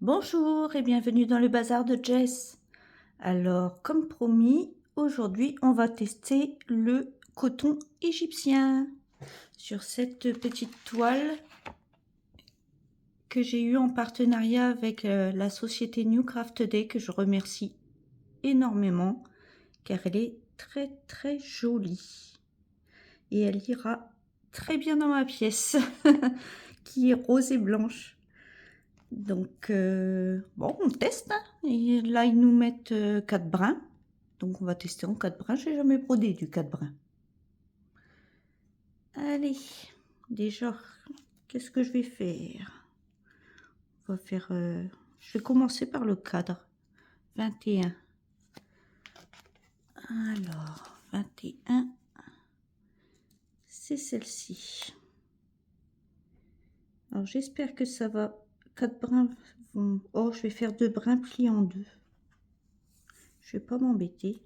Bonjour et bienvenue dans le bazar de Jess. Alors, comme promis, aujourd'hui, on va tester le coton égyptien sur cette petite toile que j'ai eue en partenariat avec la société New Craft Day, que je remercie énormément car elle est très très jolie et elle ira très bien dans ma pièce qui est rose et blanche. Donc, bon, on teste, hein. Et là, ils nous mettent 4 brins. Donc, on va tester en 4 brins. J'ai jamais brodé du 4 brins. Allez, déjà, qu'est-ce que je vais faire? On va faire... je vais commencer par le cadre. 21. Alors, 21, c'est celle-ci. Alors, j'espère que ça va... 4 brins vont... Oh, je vais faire 2 brins pliés en 2. Je vais pas m'embêter.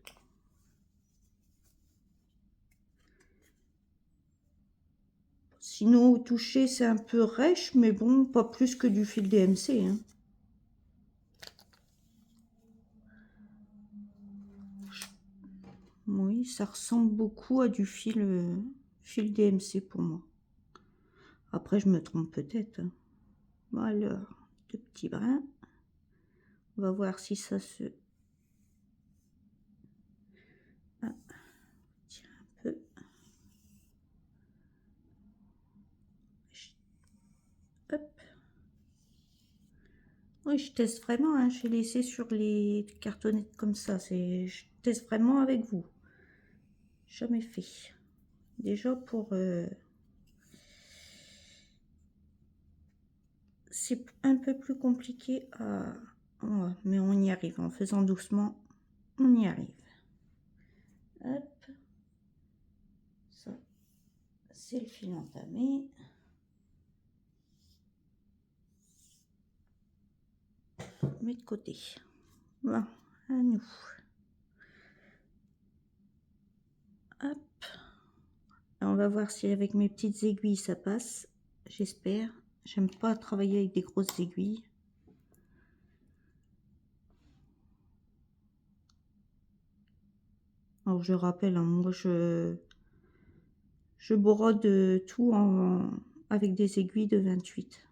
Sinon, au toucher, c'est un peu rêche, mais bon, pas plus que du fil DMC, hein. Oui, ça ressemble beaucoup à du fil DMC pour moi. Après, je me trompe peut-être, hein. Bon, alors, 2 petits brins. On va voir si ça se... Ah, tire un peu. Hop. Oui, je teste vraiment, hein. J'ai laissé sur les cartonnettes comme ça. Je teste vraiment avec vous. Jamais fait. Déjà pour... c'est un peu plus compliqué à... Ouais, mais on y arrive. En faisant doucement, on y arrive. Hop. Ça, c'est le fil entamé. On met de côté. Bon, à nous. Hop. On va voir si avec mes petites aiguilles ça passe. J'espère. J'aime pas travailler avec des grosses aiguilles. Alors je rappelle, hein, moi je brode tout avec des aiguilles de 28.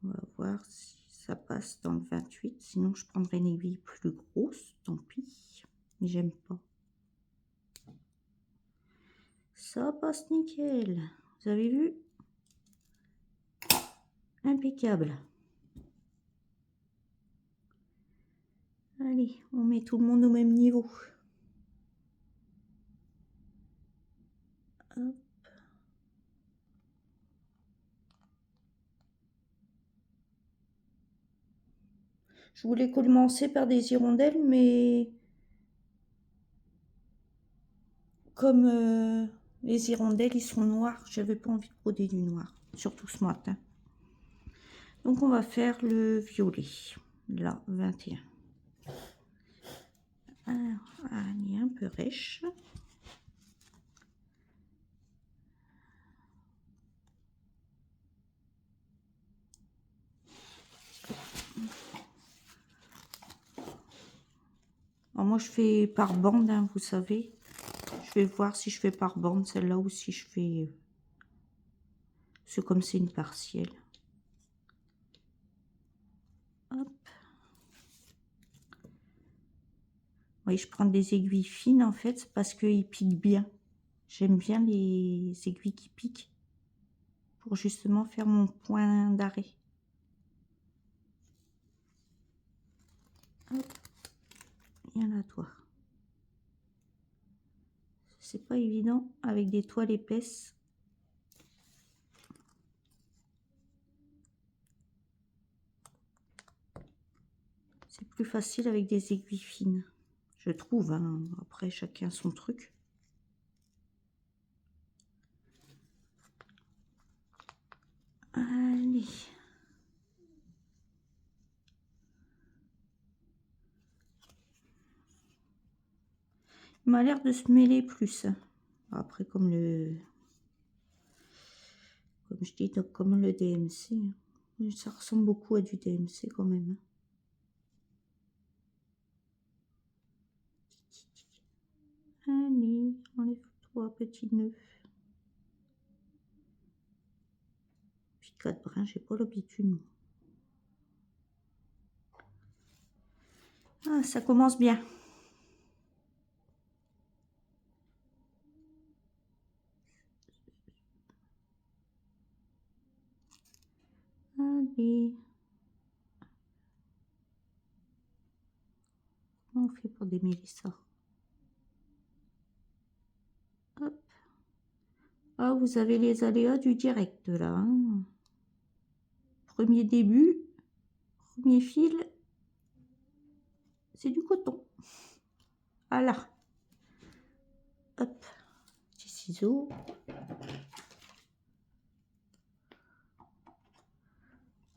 On va voir si ça passe dans le 28. Sinon je prendrai une aiguille plus grosse. Tant pis. Mais j'aime pas. Ça passe nickel. Vous avez vu? Impeccable. Allez, on met tout le monde au même niveau. Hop. Je voulais commencer par des hirondelles, mais comme les hirondelles, ils sont noirs, j'avais pas envie de broder du noir, surtout ce matin. Donc on va faire le violet, là, 21. Alors, elle est un peu rêche. Alors moi je fais par bande, hein, vous savez. Je vais voir si je fais par bande celle-là ou si je fais... C'est comme c'est une partielle. Hop. Oui, je prends des aiguilles fines en fait parce qu'ils piquent bien. J'aime bien les aiguilles qui piquent pour justement faire mon point d'arrêt. Hop. Il y en a toi. C'est pas évident avec des toiles épaisses. C'est plus facile avec des aiguilles fines, je trouve, hein. Après, chacun son truc. Allez. Il m'a l'air de se mêler plus. Après, comme Comme je dis, donc, comme le DMC. Hein. Ça ressemble beaucoup à du DMC quand même. Hein. Allez, enlève-toi, petit nœud. Puis 4 brins, j'ai pas l'habitude. Ah, ça commence bien. Allez. Comment on fait pour démêler ça? Hop. Ah, vous avez les aléas du direct là. Hein. Premier début, premier fil, c'est du coton. Voilà. Hop, petit ciseau.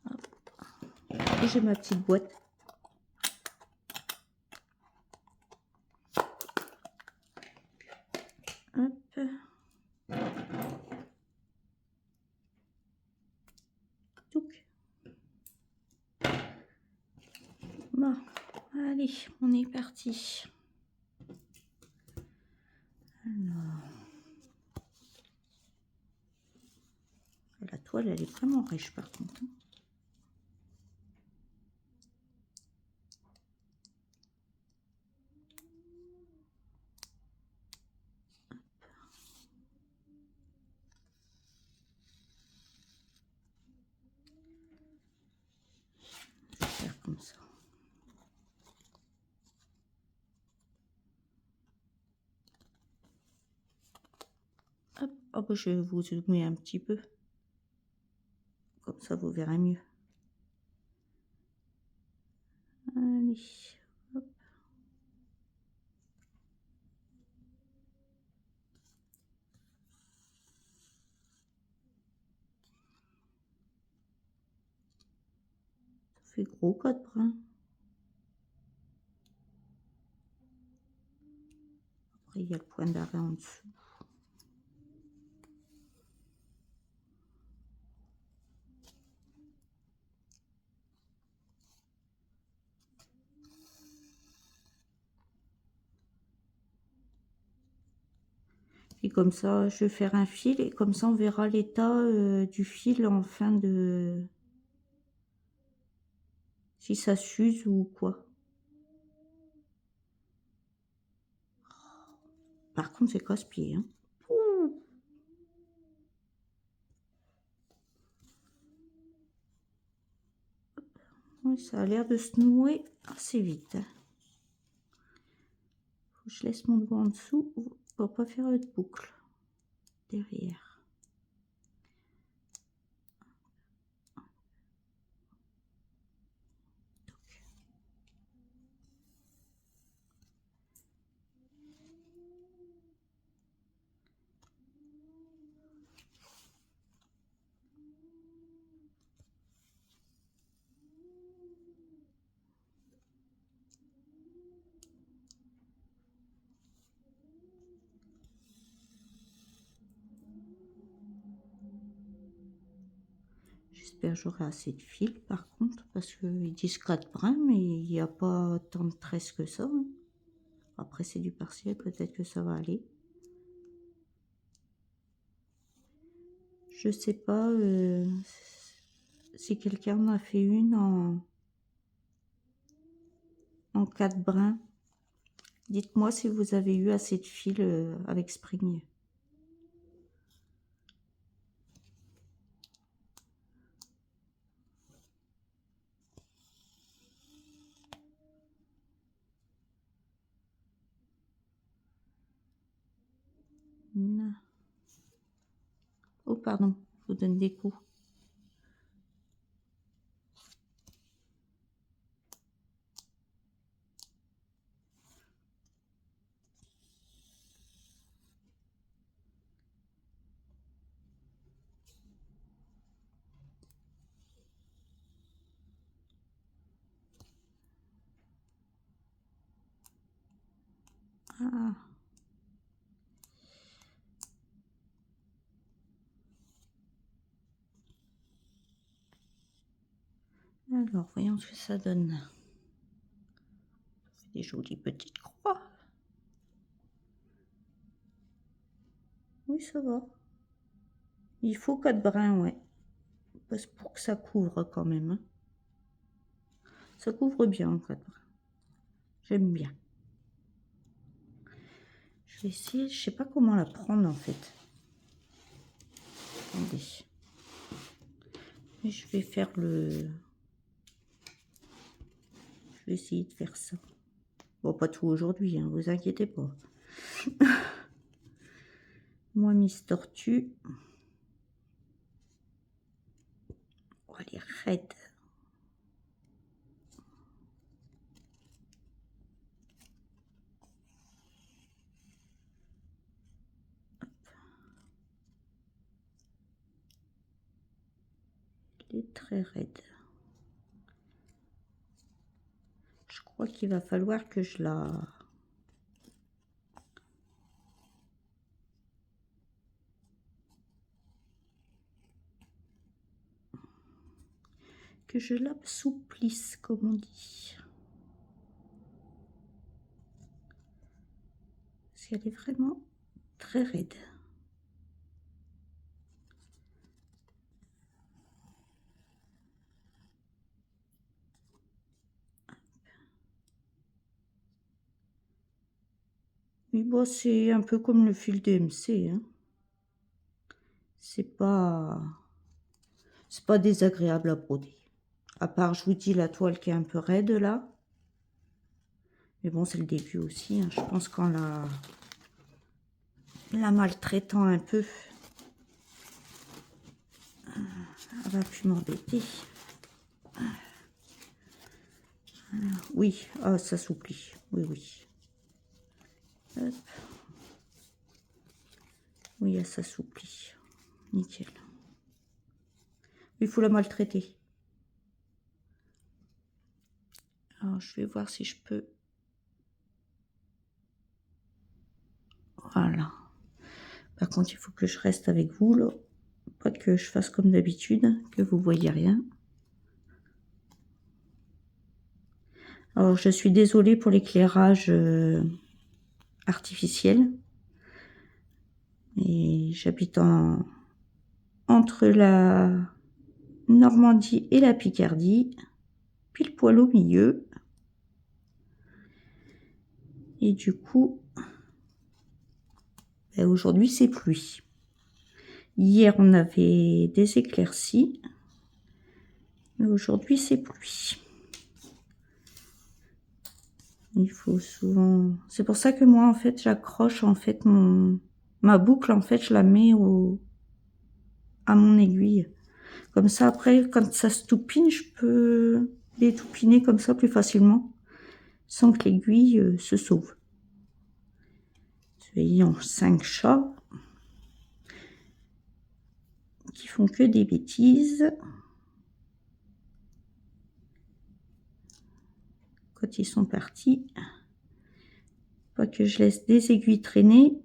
Hop. Et j'ai ma petite boîte. Hop. Touc. Bon, allez, on est parti. Alors, la toile, elle est vraiment riche par contre. Je vais faire comme ça. Hop, oh, bah, je vais vous zoomer un petit peu. Comme ça, vous verrez mieux. Allez, hop. Ça fait gros 4 brins. Après, il y a le point d'arrêt en dessous. Et comme ça, je vais faire un fil et comme ça, on verra l'état du fil en fin de... Si ça s'use ou quoi. Par contre, c'est casse-pied. Hein. Oui, ça a l'air de se nouer assez vite. Faut que je laisse mon doigt en dessous pour pas faire de boucle derrière. J'espère que j'aurai assez de fil par contre, parce qu'ils disent 4 brins, mais il n'y a pas tant de tresses que ça. Hein. Après, c'est du partiel, peut-être que ça va aller. Je sais pas si quelqu'un en a fait une en 4 brins. Dites-moi si vous avez eu assez de fil avec Spring. Oh pardon, je vous donne des coups. Ah. Alors, voyons ce que ça donne. Ça fait des jolies petites croix. Oui, ça va. Il faut 4 brins, ouais. Parce pour que ça couvre quand même. Hein. Ça couvre bien, 4 brins. J'aime bien. Je vais essayer, je sais pas comment la prendre en fait. Attendez. Et je vais faire le... Je vais essayer de faire ça. Bon, pas tout aujourd'hui, hein, vous inquiétez pas. Moi, Miss Tortue. Oh, elle est raide. Elle est très raide. Je crois qu'il va falloir que je la... que je l'assouplisse, comme on dit. Parce qu'elle est vraiment très raide. Oui, bon, c'est un peu comme le fil DMC. Hein. C'est pas désagréable à broder. À part, je vous dis, la toile qui est un peu raide là. Mais bon, c'est le début aussi. Hein. Je pense qu'en la maltraitant un peu, elle va plus m'embêter. Oui, ah, ça s'oublie. Oui, oui. Hop. Oui, elle s'assouplit. Nickel. Il faut la maltraiter. Alors, je vais voir si je peux... Voilà. Par contre, il faut que je reste avec vous, là. Pas que je fasse comme d'habitude, que vous voyez rien. Alors, je suis désolée pour l'éclairage artificiel. Et j'habite entre la Normandie et la Picardie, pile poil au milieu. Et du coup, ben aujourd'hui c'est pluie. Hier on avait des éclaircies, mais aujourd'hui c'est pluie. Il faut souvent... C'est pour ça que moi en fait j'accroche en fait ma boucle, en fait je la mets à mon aiguille. Comme ça après quand ça se toupine, je peux les toupiner comme ça plus facilement, sans que l'aiguille se sauve. Ayant 5 chats qui font que des bêtises. Quand ils sont partis, pas que je laisse des aiguilles traîner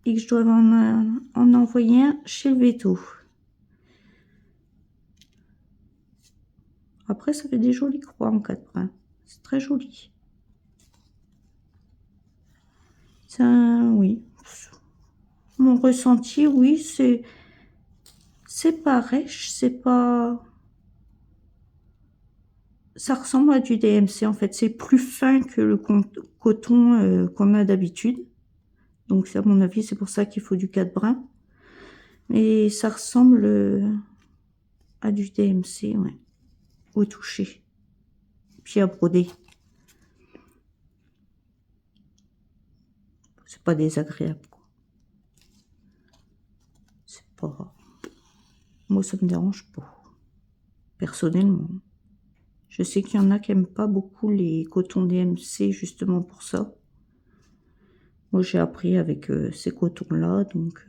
et que je dois en envoyer un chez le veto. Après, ça fait des jolies croix en 4 brins. C'est très joli. Ça, oui. Mon ressenti, oui, c'est pareil. C'est pas... Ça ressemble à du DMC, en fait. C'est plus fin que le coton qu'on a d'habitude. Donc, à mon avis, c'est pour ça qu'il faut du 4 brins. Mais ça ressemble à du DMC, ouais. Au toucher. Puis à broder. C'est pas désagréable, quoi. C'est pas... Moi, ça me dérange pas. Personnellement. Je sais qu'il y en a qui n'aiment pas beaucoup les cotons DMC, justement pour ça. Moi, j'ai appris avec ces cotons-là, donc...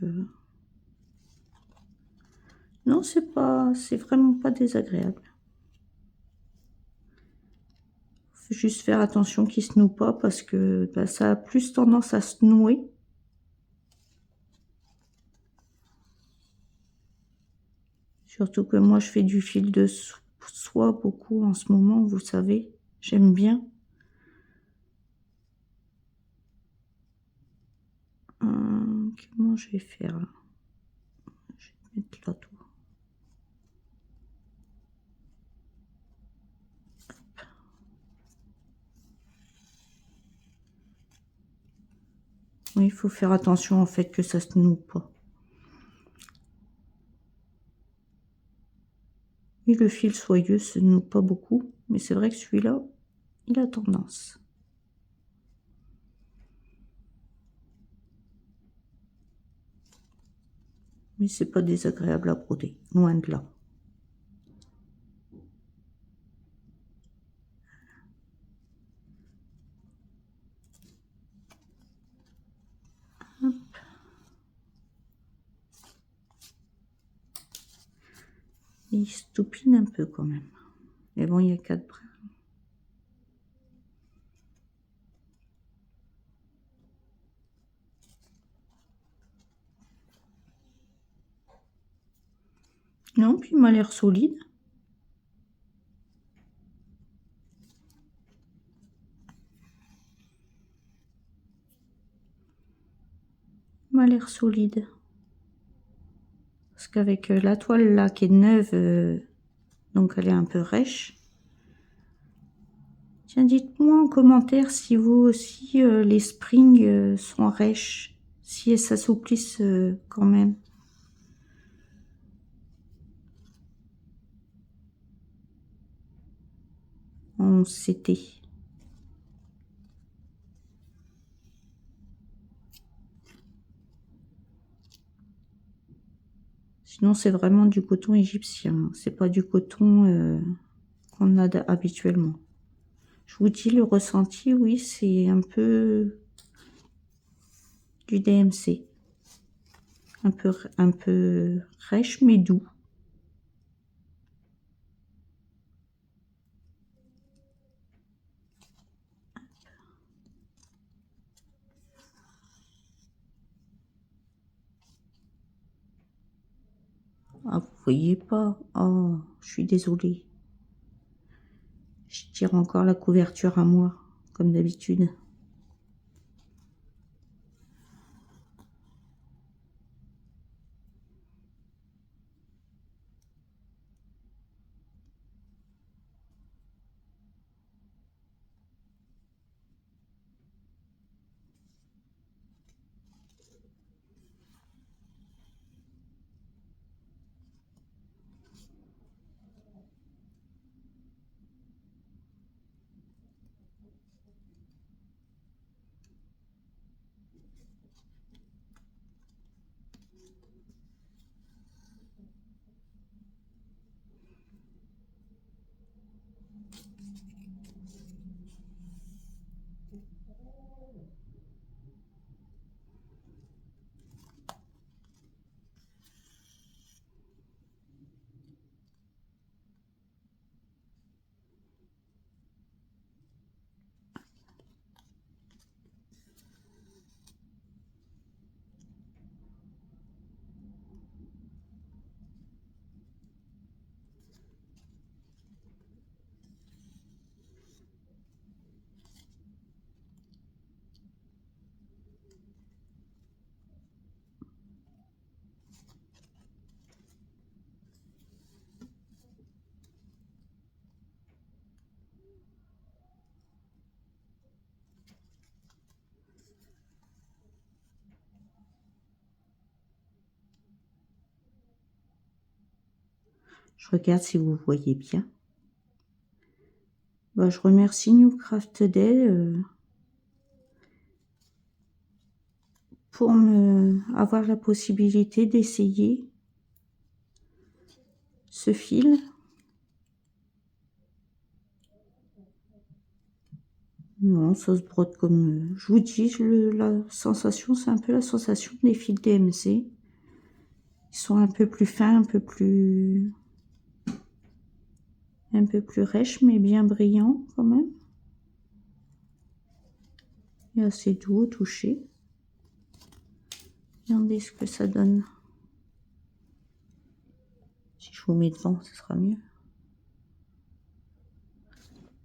Non, c'est vraiment pas désagréable. Faut juste faire attention qu'il se noue pas, parce que bah, ça a plus tendance à se nouer. Surtout que moi, je fais du fil de soie beaucoup en ce moment, vous savez. J'aime bien. Comment je vais faire là? Je vais mettre là tout. Oui, il faut faire attention en fait que ça se noue pas. Et le fil soyeux se noue pas beaucoup, mais c'est vrai que celui-là, il a tendance. Mais c'est pas désagréable à broder, loin de là. Hop. Il stoupine un peu quand même. Mais bon, il y a 4 brins. Non, puis il m'a l'air solide. Il m'a l'air solide. Parce qu'avec la toile là qui est neuve, donc elle est un peu rêche. Tiens, dites-moi en commentaire si vous aussi les springs sont rêches, si elles s'assouplissent quand même. En CT. Sinon c'est vraiment du coton égyptien, c'est pas du coton qu'on a habituellement. Je vous dis le ressenti, oui, c'est un peu du DMC. Un peu rêche mais doux. Ah, vous voyez pas? Oh, je suis désolée. Je tire encore la couverture à moi, comme d'habitude. Je regarde si vous voyez bien. Bah, je remercie New Craft Day pour avoir la possibilité d'essayer ce fil. Non, ça se brode comme... je vous dis, la sensation, c'est un peu la sensation des fils DMC. Ils sont un peu plus fins, un peu plus rêches, mais bien brillants quand même. Et assez doux au toucher. Regardez ce que ça donne. Si je vous mets devant, ce sera mieux.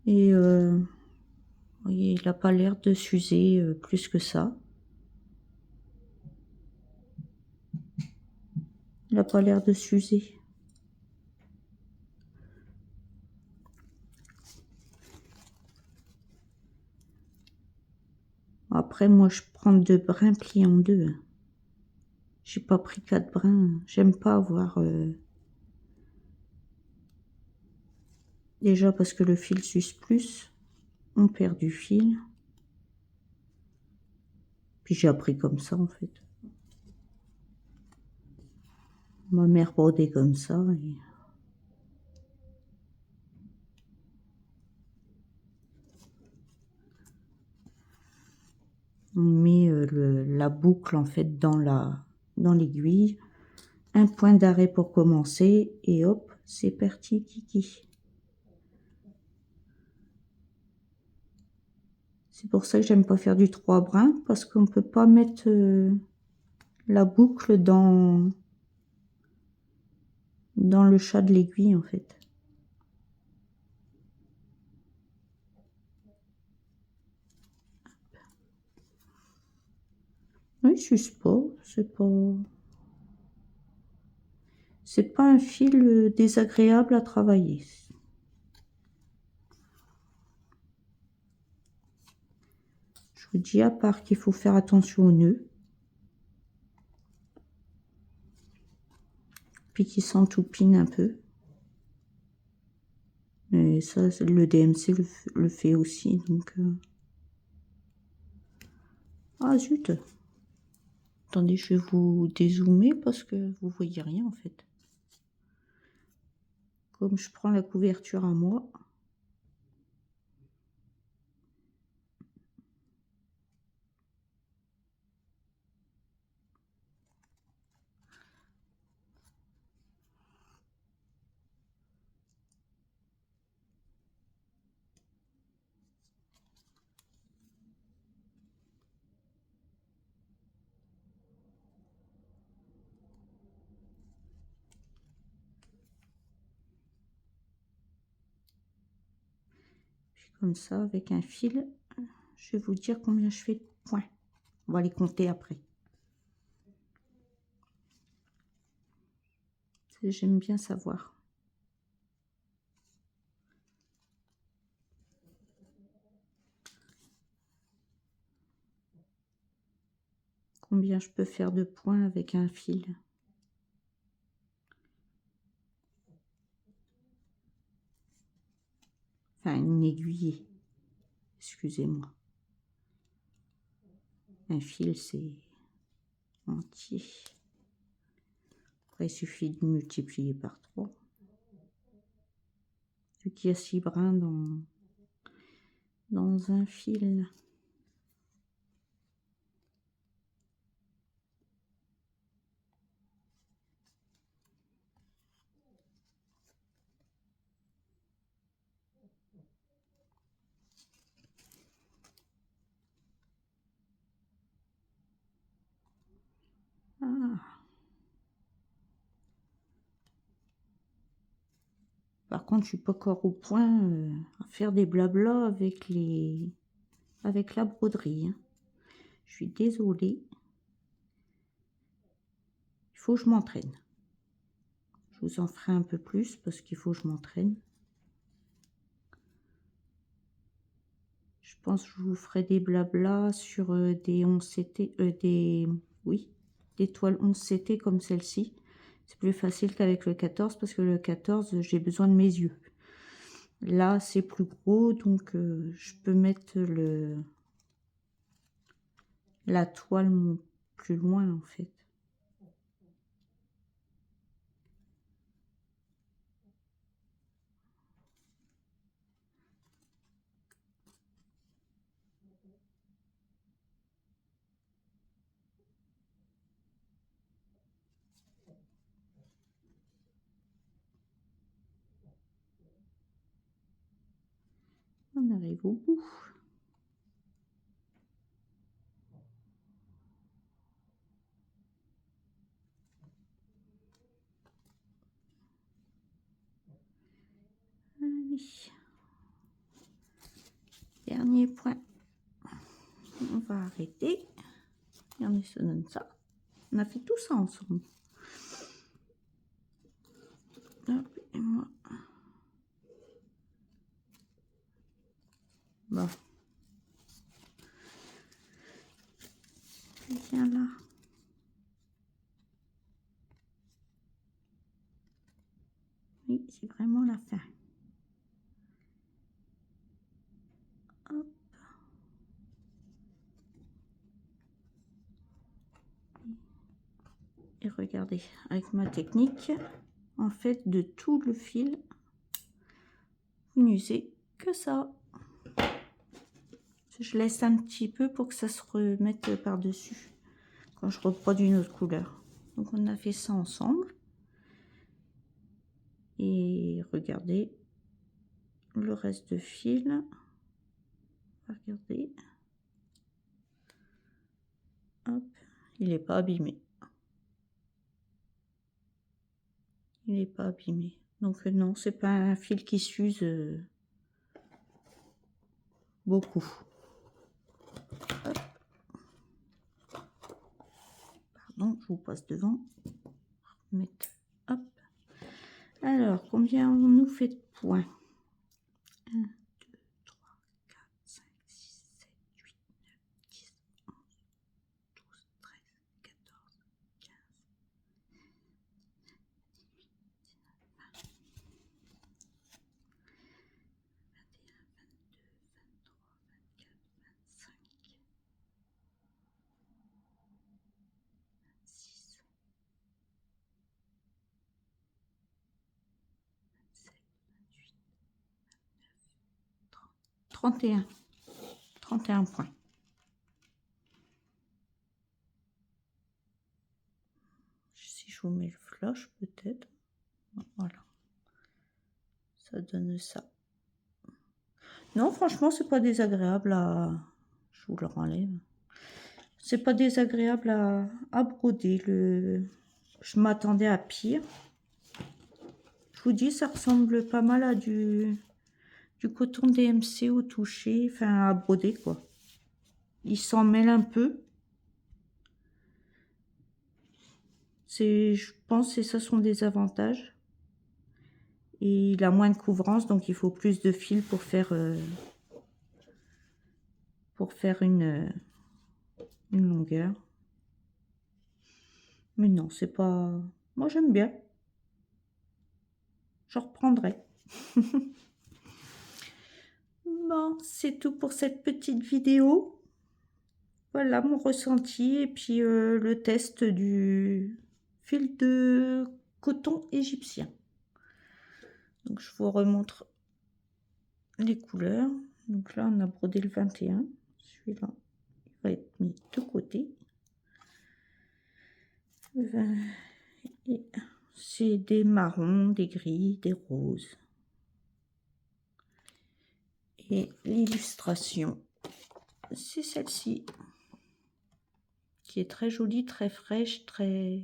Et vous voyez, il n'a pas l'air de s'user plus que ça. Il n'a pas l'air de s'user. Après, moi, je prends 2 brins pliés en 2. J'ai pas pris 4 brins. J'aime pas avoir... Déjà parce que le fil s'use plus. On perd du fil. Puis j'ai appris comme ça, en fait. Ma mère brodait comme ça. Et... on met la boucle, en fait, dans l'aiguille. Un point d'arrêt pour commencer. Et hop, c'est parti, kiki. C'est pour ça que j'aime pas faire du 3 brins, parce qu'on peut pas mettre la boucle dans le chat de l'aiguille, en fait. Oui, je suis pas, c'est pas un fil désagréable à travailler. Je vous dis, à part qu'il faut faire attention aux nœuds, puis qu'il s'entoupine un peu. Et ça, le DMC le fait aussi, donc... Ah zut! Attendez, je vais vous dézoomer parce que vous voyez rien, en fait. Comme je prends la couverture à moi... Comme ça, avec un fil, je vais vous dire combien je fais de points. On va les compter après. J'aime bien savoir. Combien je peux faire de points avec un fil. Enfin, une aiguille. Excusez-moi. Un fil, c'est entier. Après, il suffit de multiplier par 3. Vu qu'il y a 6 brins dans un fil. Ah. Par contre, je suis pas encore au point à faire des blablas avec la broderie. Hein. Je suis désolée. Il faut que je m'entraîne. Je vous en ferai un peu plus parce qu'il faut que je m'entraîne. Je pense que je vous ferai des blablas sur des 11 CT, des toiles 11 CT comme celle-ci. C'est plus facile qu'avec le 14 parce que le 14, j'ai besoin de mes yeux. Là, c'est plus gros, donc je peux mettre la toile plus loin, en fait. On arrive au bout. Allez. dernier point. On va arrêter. Regardez, ça donne ça. On a fait tout ça ensemble. Hop, et moi. Bon. Viens là. Oui, c'est vraiment la fin. Hop. Et regardez, avec ma technique, en fait, de tout le fil, vous n'usez que ça. Je laisse un petit peu pour que ça se remette par-dessus quand je reproduis une autre couleur. Donc on a fait ça ensemble. Et regardez le reste de fil. Regardez. Hop, il n'est pas abîmé. Il n'est pas abîmé. Donc non, c'est pas un fil qui s'use beaucoup. Hop. Pardon, je vous passe devant. Mettre, hop. Alors, combien on nous fait de points? 1, 2, 3, 4, 5, 6, 7, 8, 9, 10, 11, 12, 13, 14, 15, 18, 19, 20, 21, 22, 23, 24, 25, 26, 27, 28, 29, 30, 31 points. Si je vous mets le flash, peut-être. Voilà. Ça donne ça. Non, franchement, c'est pas désagréable à... Je vous le renlève. C'est pas désagréable à broder. Je m'attendais à pire. Je vous dis, ça ressemble pas mal à du coton DMC au toucher, enfin à broder quoi. Il s'en mêle un peu. Je pense que ça sont des avantages. Et il a moins de couvrance, donc il faut plus de fil pour faire une longueur. Mais non, c'est pas... Moi, j'aime bien. Je reprendrai. Bon, c'est tout pour cette petite vidéo. Voilà mon ressenti et puis le test du fil de coton égyptien. Donc, je vous remontre les couleurs. Donc là, on a brodé le 21. Celui-là, il va être mis de côté. C'est des marrons, des gris, des roses. Et l'illustration, c'est celle-ci, qui est très jolie, très fraîche, très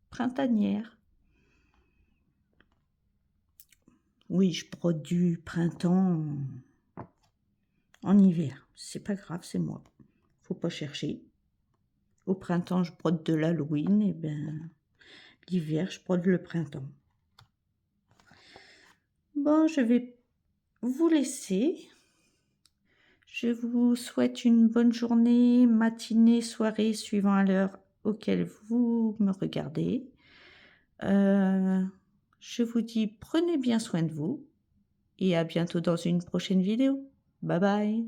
printanière. Oui, je brode du printemps en hiver. C'est pas grave, c'est moi. Faut pas chercher. Au printemps, je brode de l'Halloween, et ben l'hiver, je brode le printemps. Bon, je vais vous laisser. Je vous souhaite une bonne journée, matinée, soirée, suivant à l'heure auquel vous me regardez. Je vous dis prenez bien soin de vous et à bientôt dans une prochaine vidéo. Bye bye.